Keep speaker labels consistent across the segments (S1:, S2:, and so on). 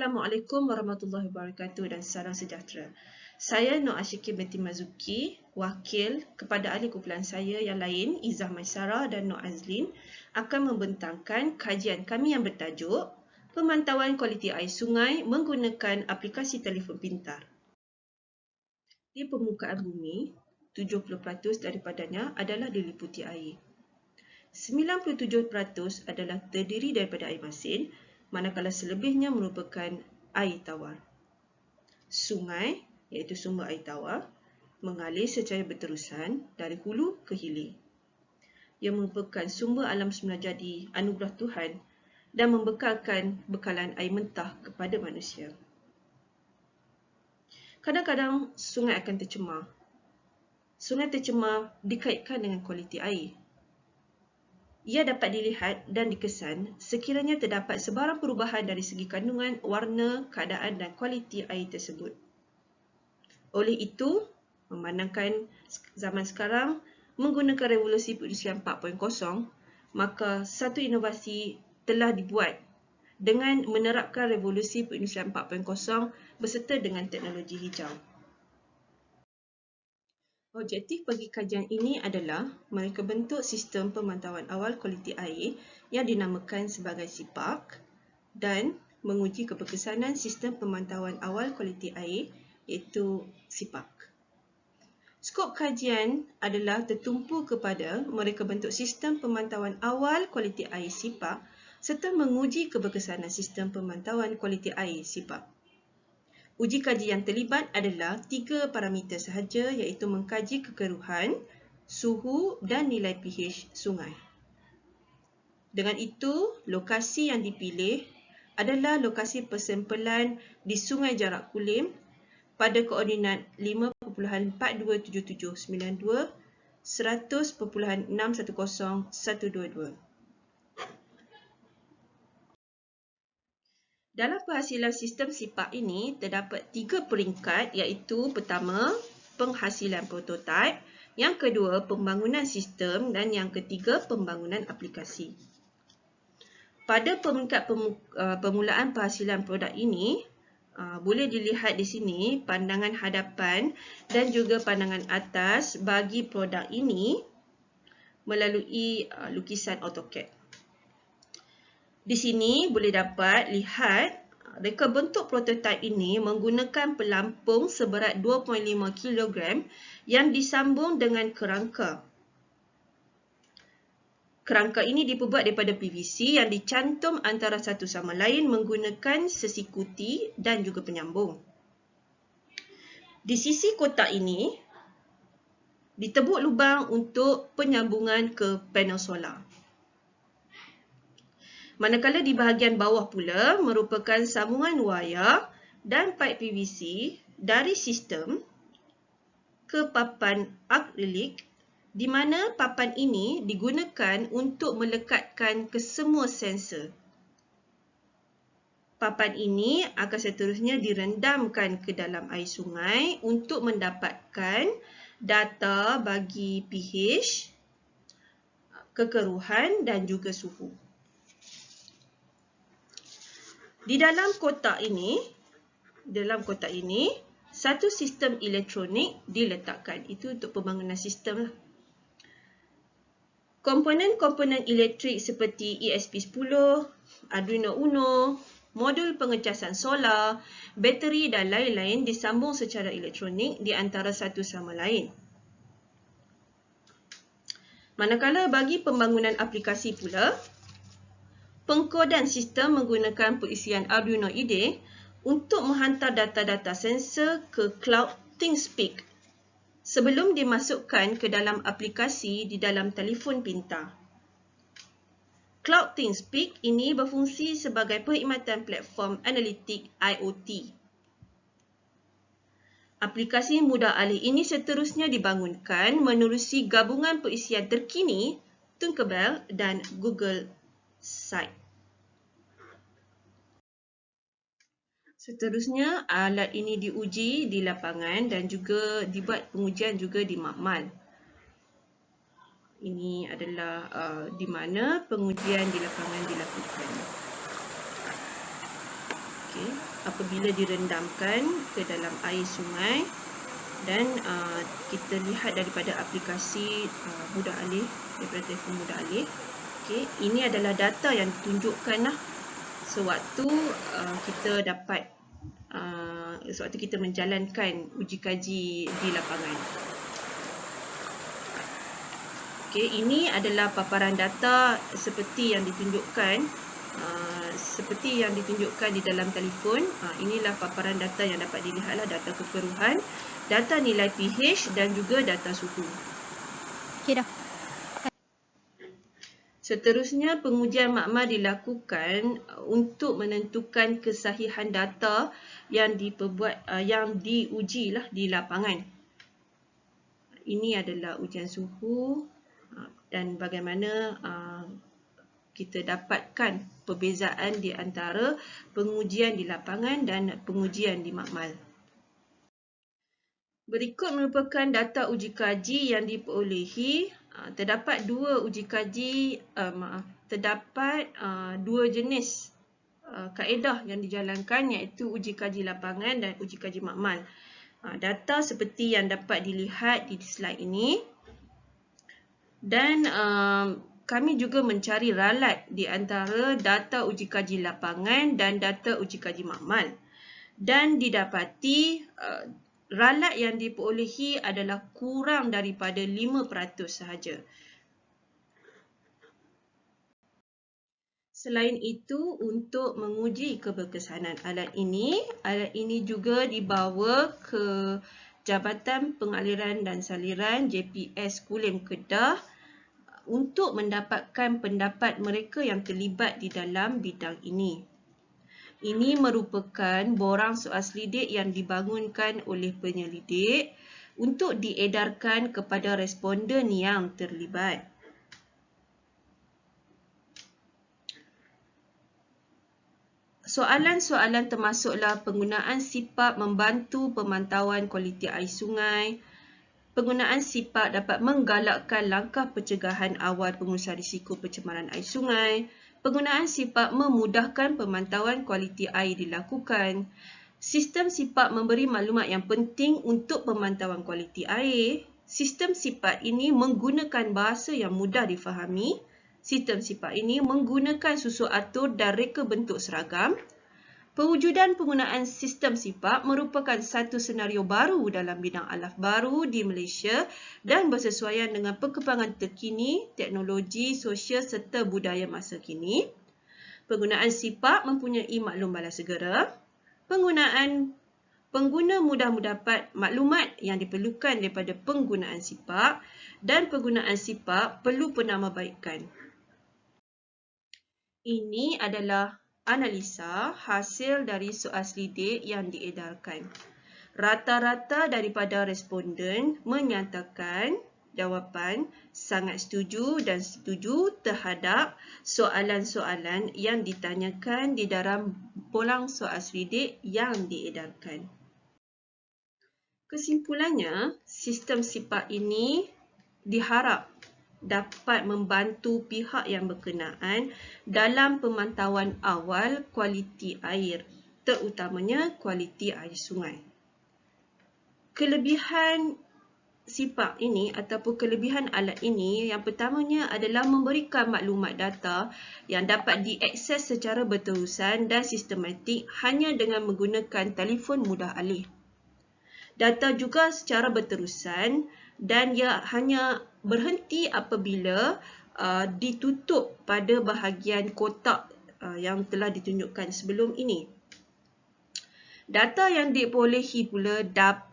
S1: Assalamualaikum warahmatullahi wabarakatuh dan salam sejahtera. Saya Nur Ashiki binti Mazuki, wakil kepada ahli kumpulan saya yang lain, Izzah Maisarah dan Nur Azlin, akan membentangkan kajian kami yang bertajuk Pemantauan Kualiti Air Sungai menggunakan aplikasi telefon pintar. Di permukaan bumi, 70% daripadanya adalah diliputi air. 97% adalah terdiri daripada air masin, manakala selebihnya merupakan air tawar. Sungai, iaitu sumber air tawar, mengalir secara berterusan dari hulu ke hilir. Ia merupakan sumber alam semula jadi anugerah Tuhan dan membekalkan bekalan air mentah kepada manusia. Kadang-kadang sungai akan tercemar. Sungai tercemar dikaitkan dengan kualiti air. Ia dapat dilihat dan dikesan sekiranya terdapat sebarang perubahan dari segi kandungan, warna, keadaan dan kualiti air tersebut. Oleh itu, memandangkan zaman sekarang menggunakan revolusi perindustrian 4.0, maka satu inovasi telah dibuat dengan menerapkan revolusi perindustrian 4.0 berserta dengan teknologi hijau. Objektif bagi kajian ini adalah mereka bentuk sistem pemantauan awal kualiti air yang dinamakan sebagai SIPAK dan menguji keberkesanan sistem pemantauan awal kualiti air iaitu SIPAK. Skop kajian adalah tertumpu kepada mereka bentuk sistem pemantauan awal kualiti air SIPAK serta menguji keberkesanan sistem pemantauan kualiti air SIPAK. Uji kaji yang terlibat adalah 3 parameter sahaja iaitu mengkaji kekeruhan, suhu dan nilai pH sungai. Dengan itu, lokasi yang dipilih adalah lokasi persempelan di Sungai Jarak Kulim pada koordinat 5.427792, 100.610122. Dalam penghasilan sistem SIPAK ini, terdapat 3 peringkat iaitu pertama, penghasilan prototipe, yang kedua, pembangunan sistem dan yang ketiga, pembangunan aplikasi. Pada peringkat permulaan penghasilan produk ini, boleh dilihat di sini pandangan hadapan dan juga pandangan atas bagi produk ini melalui lukisan AutoCAD. Di sini boleh dapat lihat reka bentuk prototipe ini menggunakan pelampung seberat 2.5 kg yang disambung dengan kerangka. Kerangka ini diperbuat daripada PVC yang dicantum antara satu sama lain menggunakan sesi kuti dan juga penyambung. Di sisi kotak ini ditebuk lubang untuk penyambungan ke panel solar. Manakala di bahagian bawah pula merupakan sambungan wayar dan paip PVC dari sistem ke papan akrilik di mana papan ini digunakan untuk melekatkan ke semua sensor. Papan ini akan seterusnya direndamkan ke dalam air sungai untuk mendapatkan data bagi pH, kekeruhan dan juga suhu. Di dalam kotak ini, satu sistem elektronik diletakkan. Itu untuk pembangunan sistem. Komponen-komponen elektrik seperti ESP10, Arduino Uno, modul pengecasan solar, bateri dan lain-lain disambung secara elektronik di antara satu sama lain. Manakala bagi pembangunan aplikasi pula, pengkodan sistem menggunakan perisian Arduino IDE untuk menghantar data-data sensor ke cloud ThinkSpeak sebelum dimasukkan ke dalam aplikasi di dalam telefon pintar. Cloud ThinkSpeak ini berfungsi sebagai perkhidmatan platform analitik IoT. Aplikasi mudah alih ini seterusnya dibangunkan menerusi gabungan perisian terkini Tinkerbell dan Google Site. Seterusnya, alat ini diuji di lapangan dan juga dibuat pengujian juga di makmal. Ini adalah di mana pengujian di lapangan dilakukan. Okey. apabila direndamkan ke dalam air sungai, dan kita lihat daripada aplikasi Mudah Alih, daripada telefon Mudah Alih. Okey, ini adalah data yang ditunjukkan sewaktu kita dapat sewaktu kita menjalankan uji kaji di lapangan. Okey, ini adalah paparan data seperti yang ditunjukkan di dalam telefon. Inilah paparan data yang dapat dilihatlah, data kekeruhan, data nilai pH dan juga data suhu.
S2: Okey dah.
S1: Seterusnya, pengujian makmal dilakukan untuk menentukan kesahihan data yang diujilah di lapangan. Ini adalah ujian suhu dan bagaimana kita dapatkan perbezaan di antara pengujian di lapangan dan pengujian di makmal. Berikut merupakan data uji kaji yang diperolehi. Terdapat dua jenis kaedah yang dijalankan, iaitu uji kaji lapangan dan uji kaji makmal. Data seperti yang dapat dilihat di slide ini, dan kami juga mencari ralat di antara data uji kaji lapangan dan data uji kaji makmal, dan didapati ralat yang diperolehi adalah kurang daripada 5% sahaja. Selain itu, untuk menguji keberkesanan alat ini juga dibawa ke Jabatan Pengaliran dan Saliran JPS Kulim Kedah untuk mendapatkan pendapat mereka yang terlibat di dalam bidang ini. Ini merupakan borang soal selidik yang dibangunkan oleh penyelidik untuk diedarkan kepada responden yang terlibat. Soalan-soalan termasuklah penggunaan sipap membantu pemantauan kualiti air sungai. Penggunaan sipap dapat menggalakkan langkah pencegahan awal pengurusan risiko pencemaran air sungai. Penggunaan sipap memudahkan pemantauan kualiti air dilakukan. Sistem sipap memberi maklumat yang penting untuk pemantauan kualiti air. Sistem sipap ini menggunakan bahasa yang mudah difahami. Sistem sipap ini menggunakan susun atur dan reka bentuk seragam. Pewujudan penggunaan sistem sipap merupakan satu senario baru dalam bidang alaf baru di Malaysia dan bersesuaian dengan perkembangan terkini, teknologi, sosial serta budaya masa kini. Penggunaan sipap mempunyai maklum balas segera. Pengguna mudah mendapat maklumat yang diperlukan daripada penggunaan sipap, dan penggunaan sipap perlu penambahbaikan. Ini adalah analisa hasil dari soal selidik yang diedarkan. Rata-rata daripada responden menyatakan jawapan sangat setuju dan setuju terhadap soalan-soalan yang ditanyakan di dalam borang soal selidik yang diedarkan. Kesimpulannya, sistem sipap ini diharap dapat membantu pihak yang berkenaan dalam pemantauan awal kualiti air, terutamanya kualiti air sungai. Kelebihan sipap ini ataupun kelebihan alat ini, yang pertamanya adalah memberikan maklumat data yang dapat diakses secara berterusan dan sistematik hanya dengan menggunakan telefon mudah alih. Data juga secara berterusan dan ia hanya berhenti apabila ditutup pada bahagian kotak yang telah ditunjukkan sebelum ini. Data yang diperolehi pula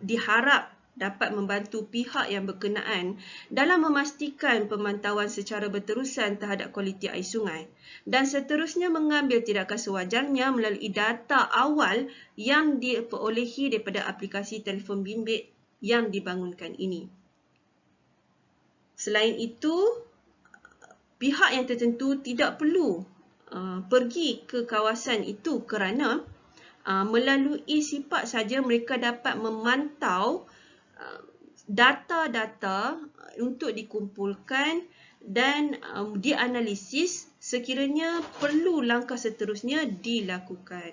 S1: diharap dapat membantu pihak yang berkenaan dalam memastikan pemantauan secara berterusan terhadap kualiti air sungai dan seterusnya mengambil tindakan sewajarnya melalui data awal yang diperolehi daripada aplikasi telefon bimbit yang dibangunkan ini. Selain itu, pihak yang tertentu tidak perlu pergi ke kawasan itu kerana melalui sipap saja mereka dapat memantau data-data untuk dikumpulkan dan dianalisis sekiranya perlu langkah seterusnya dilakukan.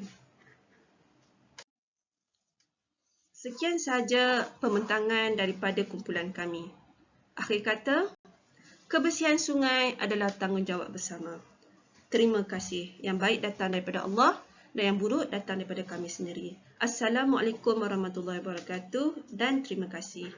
S1: Sekian sahaja pembentangan daripada kumpulan kami. Akhir kata, kebersihan sungai adalah tanggungjawab bersama. Terima kasih. Yang baik datang daripada Allah dan yang buruk datang daripada kami sendiri. Assalamualaikum warahmatullahi wabarakatuh dan terima kasih.